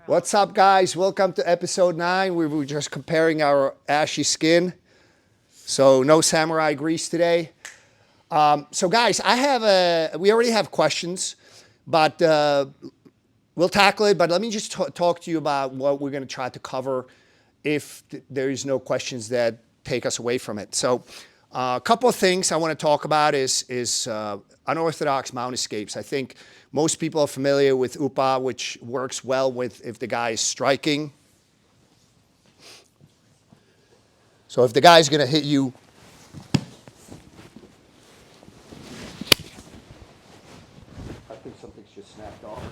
What's up, guys? Welcome to episode 9. We were just comparing our ashy skin. So no samurai grease today. So guys, we already have questions, but we'll tackle it. But let me just talk to you about what we're going to try to cover if there is no questions that take us away from it. So a couple of things I want to talk about is unorthodox mount escapes. I think most people are familiar with UPA, which works well with if the guy is striking. So if the guy's going to hit you, I think something's just snapped off.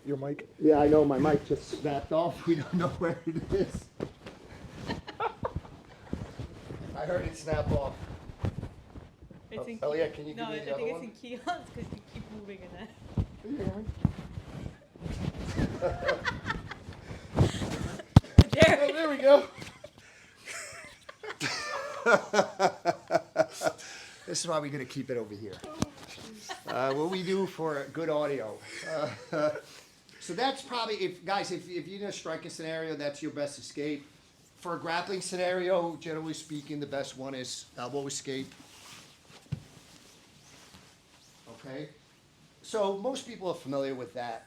Your mic? Yeah, I know, my mic just snapped off. We don't know where it is. I heard it snap off. It's in Oh yeah, can you give no, me I the other think one? it's in kilos because you keep moving in there. Are you hearing me? Jerry. Oh, there we go. This is why we're going to keep it over here. What we do for good audio. So that's probably, if you're in a striking scenario, that's your best escape. For a grappling scenario, generally speaking, the best one is elbow escape. Okay? So most people are familiar with that.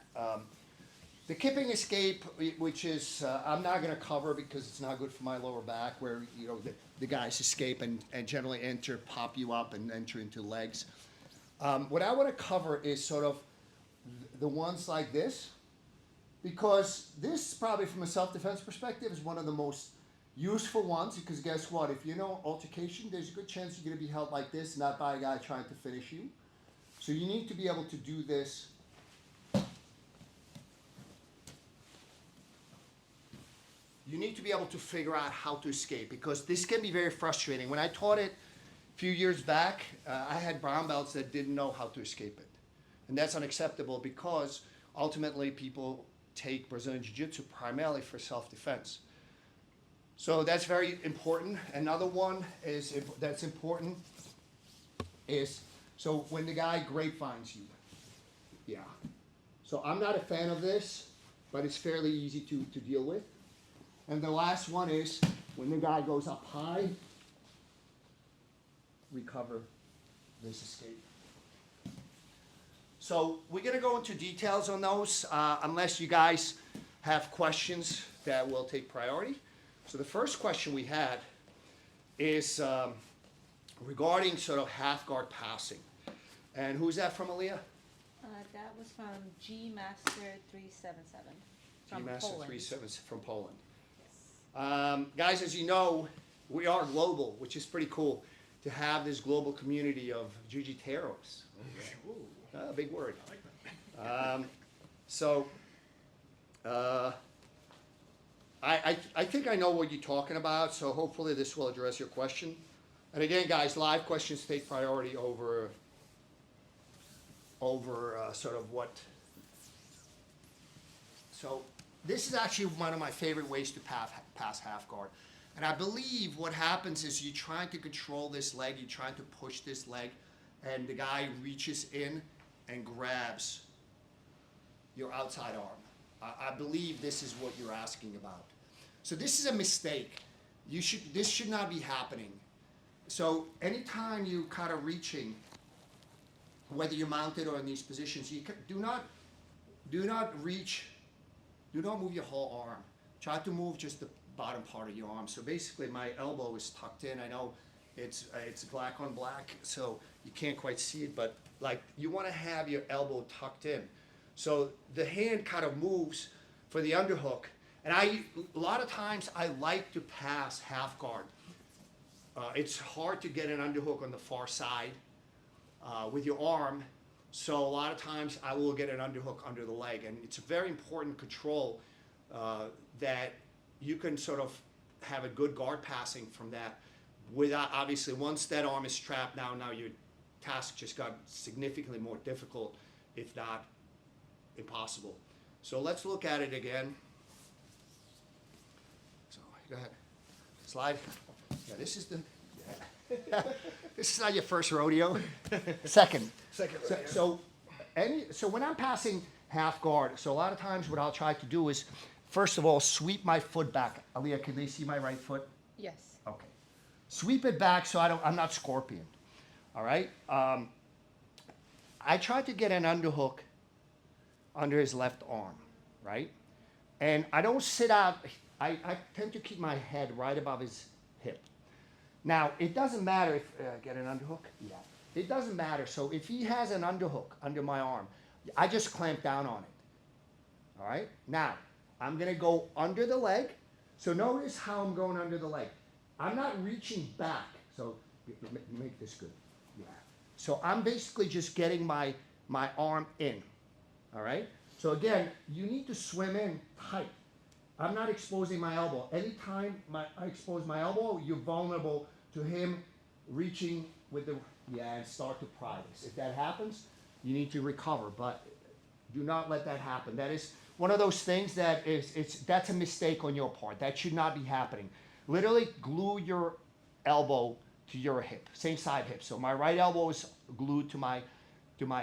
The kipping escape, which is, I'm not going to cover because it's not good for my lower back, where the guys escape and generally pop you up and enter into legs. What I want to cover is sort of the ones like this, because this probably from a self-defense perspective is one of the most useful ones, because guess what? If you know altercation, there's a good chance you're going to be held like this, not by a guy trying to finish you. So you need to be able to do this. You need to be able to figure out how to escape, because this can be very frustrating. When I taught it a few years back, I had brown belts that didn't know how to escape it. And that's unacceptable, because ultimately people take Brazilian Jiu-Jitsu primarily for self-defense. So that's very important. Another one that's important is, so when the guy grapevines you. Yeah. So I'm not a fan of this, but it's fairly easy to deal with. And the last one is when the guy goes up high, recover this escape. So we're going to go into details on those, unless you guys have questions that will take priority. So the first question we had is regarding sort of half guard passing. And who's that from, Aaliyah? That was from G Master 377 from Master Poland. 377 from Poland. Guys, as you know, we are global, which is pretty cool to have this global community of jiu-jiteros. Big word. I think I know what you're talking about, so hopefully this will address your question. And again, guys, live questions take priority over sort of what. So this is actually one of my favorite ways to pass half guard. And I believe what happens is you're trying to control this leg, you're trying to push this leg, and the guy reaches in and grabs your outside arm. I believe this is what you're asking about. So this is a mistake. This should not be happening. So anytime you kind of reaching, whether you're mounted or in these positions, you do not reach. Do not move your whole arm. Try to move just the bottom part of your arm. So basically my elbow is tucked in. I know it's black on black, so you can't quite see it, but like you want to have your elbow tucked in. So the hand kind of moves for the underhook. And a lot of times I like to pass half guard. It's hard to get an underhook on the far side with your arm. So a lot of times I will get an underhook under the leg, and it's a very important control that you can sort of have a good guard passing from that. Without, obviously, once that arm is trapped, now your task just got significantly more difficult, if not impossible. So let's look at it again. So go ahead, slide. Yeah, this is the. This is not your first rodeo. Second. Second. So when I'm passing half guard. So a lot of times what I'll try to do is, first of all, sweep my foot back. Aaliyah, can they see my right foot? Yes. Okay. Sweep it back so I'm not scorpion. All right? I tried to get an underhook under his left arm, right? And I don't sit out. I tend to keep my head right above his hip. Now, it doesn't matter if, get an underhook? Yeah. It doesn't matter. So if he has an underhook under my arm, I just clamp down on it. All right? Now, I'm going to go under the leg. So notice how I'm going under the leg. I'm not reaching back. So make this good. Yeah. So I'm basically just getting my arm in. All right? So again, you need to swim in tight. I'm not exposing my elbow. Anytime I expose my elbow, you're vulnerable to him reaching with the, and start to pry this. If that happens, you need to recover, but do not let that happen. That is one of those things that that's a mistake on your part. That should not be happening. Literally glue your elbow to your hip, same side hip. So my right elbow is glued to my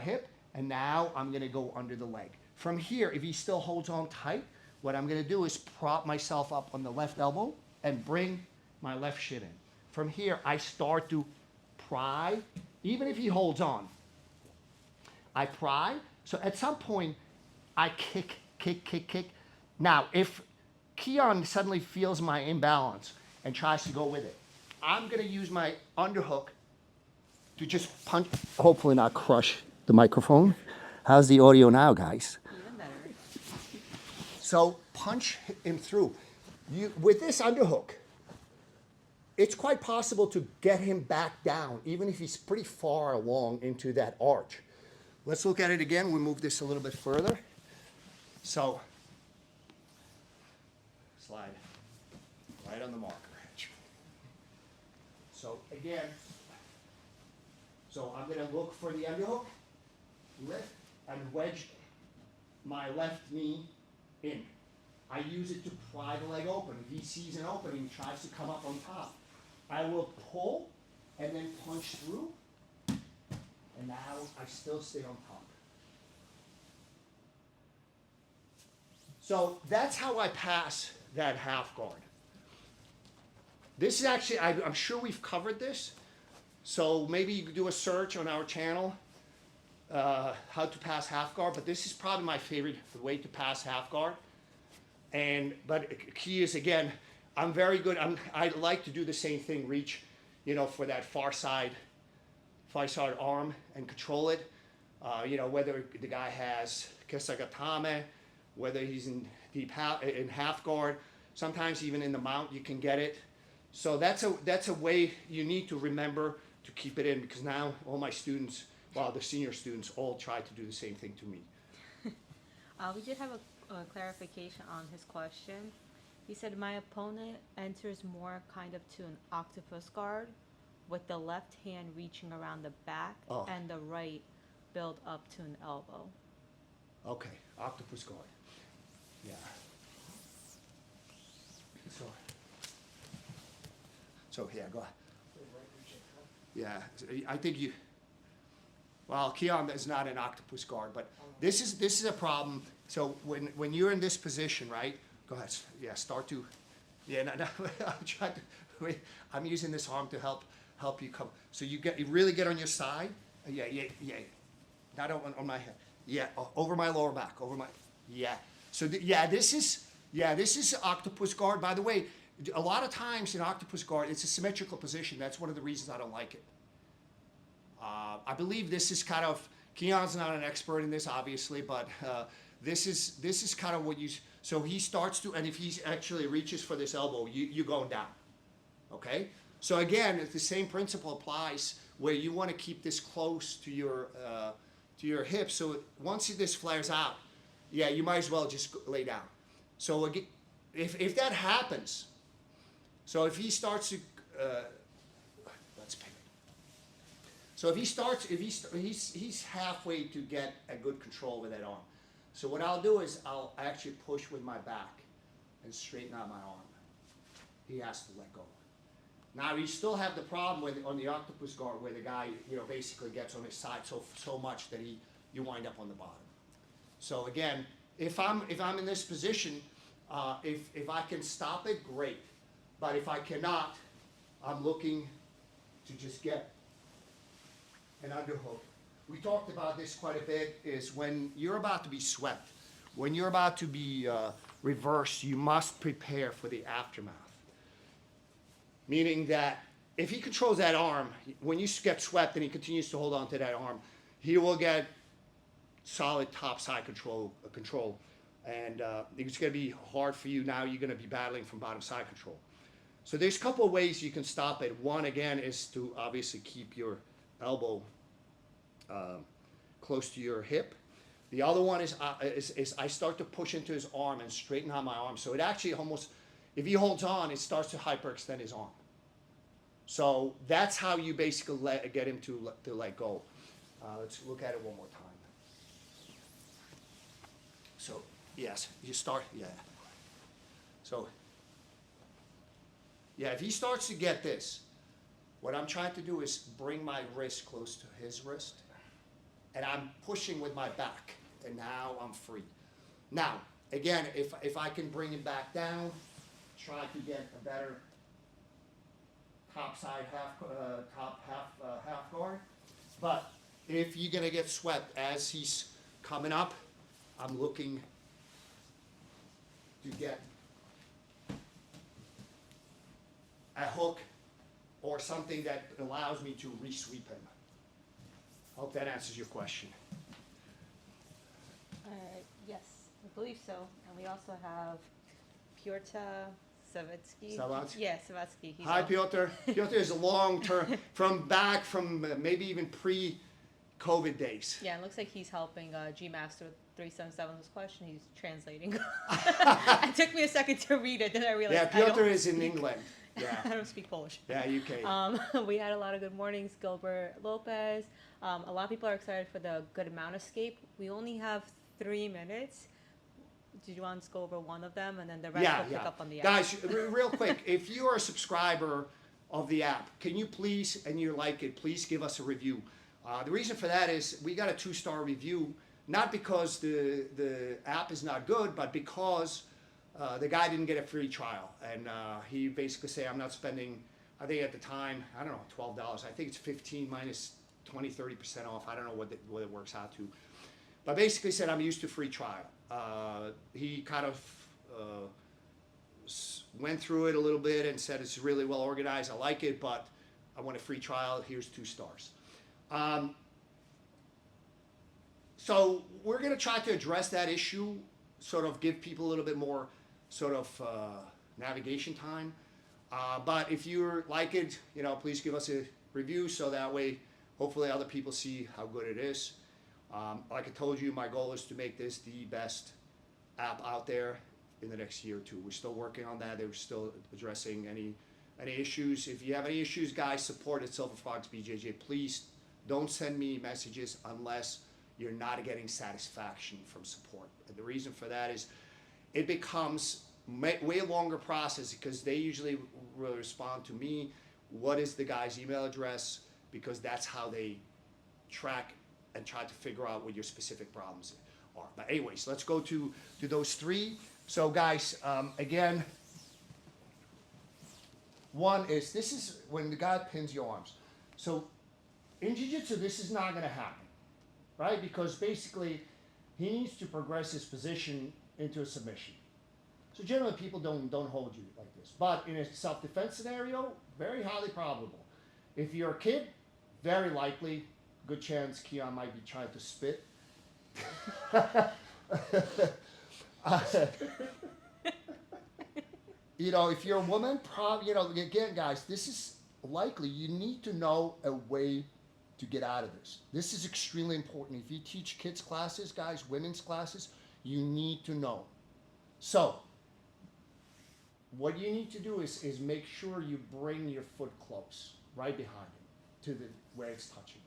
hip, and now I'm gonna go under the leg. From here, if he still holds on tight, what I'm gonna do is prop myself up on the left elbow and bring my left shin in. From here, I start to pry, even if he holds on. I pry, so at some point, I kick. Now, if Keon suddenly feels my imbalance and tries to go with it, I'm gonna use my underhook to just punch, hopefully not crush the microphone. How's the audio now, guys? Even better. So punch him through. With this underhook, it's quite possible to get him back down, even if he's pretty far along into that arch. Let's look at it again. We move this a little bit further. So, slide right on the marker. So again, so I'm gonna look for the underhook, lift, and wedge my left knee in. I use it to pry the leg open. If he sees an opening, tries to come up on top, I will pull and then punch through, and now I still stay on top. So that's how I pass that half guard. This is actually, I'm sure we've covered this, so maybe you could do a search on our channel, how to pass half guard, but this is probably my favorite way to pass half guard. But key is, again, I'm very good. I like to do the same thing, reach, for that far side arm and control it. Whether the guy has kesagatame, whether he's in in half guard, sometimes even in the mount you can get it. So that's a way you need to remember to keep it in, because now all my students, the senior students, all try to do the same thing to me. We did have a clarification on his question. He said, my opponent enters more kind of to an octopus guard with the left hand reaching around the back and the right build up to an elbow. Okay, octopus guard. Yeah. So yeah, go ahead. Yeah, I think Keon is not an octopus guard, but this is a problem. So when you're in this position, right? Go ahead. Yeah, start to. Yeah, no, I'm trying to. Wait, I'm using this arm to help you come. So you really get on your side. Yeah. Not on my head. Yeah, over my lower back. Over my. Yeah. So this is octopus guard. By the way, a lot of times in octopus guard, it's a symmetrical position. That's one of the reasons I don't like it. I believe this is kind of, Keon's not an expert in this, obviously, but this is kind of what you, so he starts to, and if he actually reaches for this elbow, you're going down, okay? So again, the same principle applies where you want to keep this close to your hip, so once this flares out, yeah, you might as well just lay down. So again, if that happens, so if he starts to, let's pick it. So if he's halfway to get a good control with that arm. So what I'll do is I'll actually push with my back and straighten out my arm. He has to let go. Now you still have the problem on the octopus guard where the guy, basically gets on his side so much that you wind up on the bottom. So again, if I'm in this position, if I can stop it, great. But if I cannot, I'm looking to just get an underhook. We talked about this quite a bit, is when you're about to be swept, when you're about to be reversed, you must prepare for the aftermath. Meaning that if he controls that arm, when you get swept and he continues to hold on to that arm, he will get solid top side control. And it's going to be hard for you. Now you're going to be battling from bottom side control. So there's a couple of ways you can stop it. One, again, is to obviously keep your elbow close to your hip. The other one is I start to push into his arm and straighten out my arm. So it actually almost, if he holds on, it starts to hyperextend his arm. So that's how you basically get him to let go. Let's look at it one more time. So, yes, you start, yeah. So, yeah, if he starts to get this, what I'm trying to do is bring my wrist close to his wrist, and I'm pushing with my back, and now I'm free. Now, again, if I can bring him back down, try to get a better top side half guard. But if you're gonna get swept as he's coming up, I'm looking to get a hook or something that allows me to re-sweep him. Hope that answers your question. Yes, I believe so. And we also have Piotr Savitsky. Savitsky? Yeah, Savitsky. Hi, Piotr. Piotr is a long-term, from maybe even pre-COVID days. Yeah, it looks like he's helping G Master 377's question. He's translating. It took me a second to read it, then I realized Piotr is in England. Yeah. I don't speak Polish. Yeah, UK. We had a lot of good mornings. Gilbert Lopez. A lot of people are excited for the good Mount Escape. We only have 3 minutes. Did you want to just go over one of them, and then the rest will pick up on the app? Guys, real quick, if you are a subscriber of the app, can you please, and you like it, please give us a review. The reason for that is we got a 2-star review, not because the app is not good, but because the guy didn't get a free trial. And he basically said, I'm not spending, I think at the time, I don't know, $12. I think it's 15 minus 20, 30% off. I don't know what it works out to. But basically said, I'm used to free trial. He kind of went through it a little bit and said it's really well organized. I like it, but I want a free trial. Here's 2 stars. So we're going to try to address that issue, sort of give people a little bit more sort of navigation time. But if you like it, please give us a review so that way hopefully other people see how good it is. Like I told you, my goal is to make this the best app out there in the next year or 2. We're still working on that. We're still addressing any issues. If you have any issues, guys, support at Silver Fox BJJ. Please don't send me messages unless you're not getting satisfaction from support. And the reason for that is it becomes way longer process because they usually will respond to me. What is the guy's email address? Because that's how they track and try to figure out what your specific problems are. But anyways, let's go to those 3. So guys, again, one is, this is when the guy pins your arms. So in Jiu-Jitsu, this is not going to happen, right? Because basically, he needs to progress his position into a submission. So generally, people don't hold you like this. But in a self-defense scenario, very highly probable. If you're a kid, very likely, good chance Keon might be trying to spit. If you're a woman, probably, again, guys, this is likely. You need to know a way to get out of this. This is extremely important. If you teach kids classes, guys, women's classes, you need to know. So, what you need to do is make sure you bring your foot close, right behind him, to where it's touching.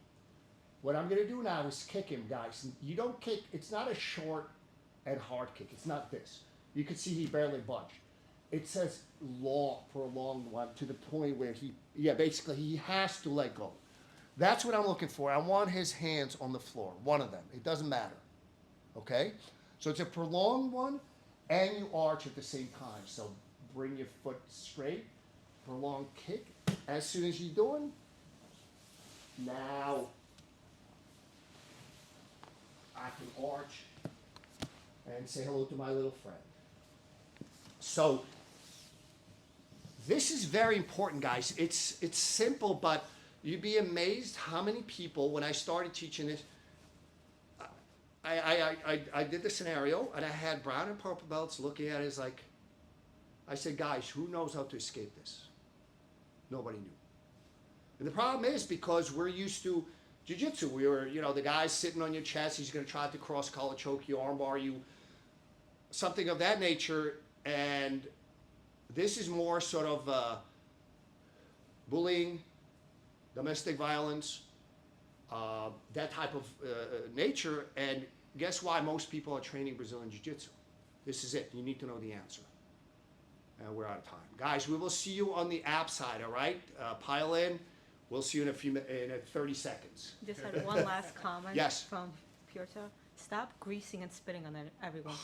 What I'm going to do now is kick him, guys. You don't kick. It's not a short and hard kick. It's not this. You can see he barely budged. It says long, for a long one, to the point where basically he has to let go. That's what I'm looking for. I want his hands on the floor, one of them. It doesn't matter. okay? So it's a prolonged one, and you arch at the same time. So bring your foot straight, prolonged kick. As soon as you're doing, now I can arch and say hello to my little friend. So this is very important, guys. It's simple, but you'd be amazed how many people, when I started teaching this, I did the scenario, and I had brown and purple belts looking at it as like, I said, guys, who knows how to escape this? Nobody knew. And the problem is because we're used to jiu-jitsu. We were, the guy's sitting on your chest, he's going to try to cross-collar choke you, armbar you, something of that nature. And this is more sort of bullying, domestic violence, that type of nature. And guess why most people are training Brazilian Jiu-Jitsu? This is it. You need to know the answer. And we're out of time. Guys, we will see you on the app side, all right? Pile in. We'll see you in 30 seconds. Just had one last comment Yes. from Piotr. Stop greasing and spitting on everyone.